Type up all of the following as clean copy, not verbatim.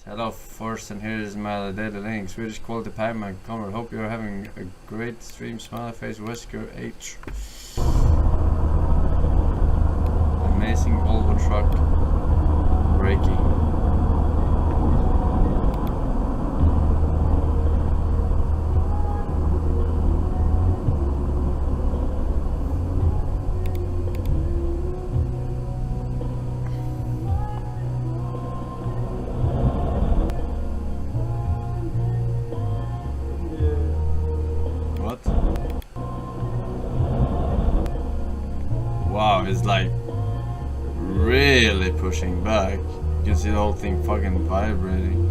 Hello Forsen, here is my daily link. Swedish quality pipeman cover. Hope you're having a great stream. Smiley face Wesker H. Amazing Volvo truck braking. Wow, it's like really pushing back. You can see the whole thing fucking vibrating.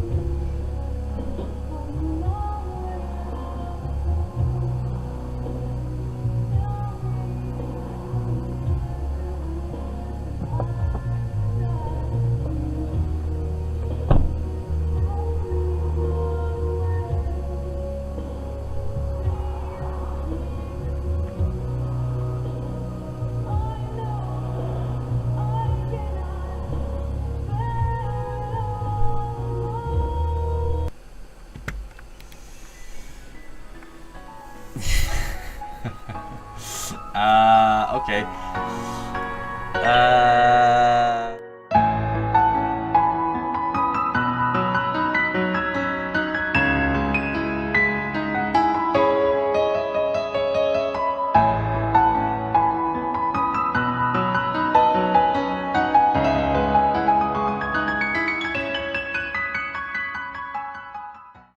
Okay.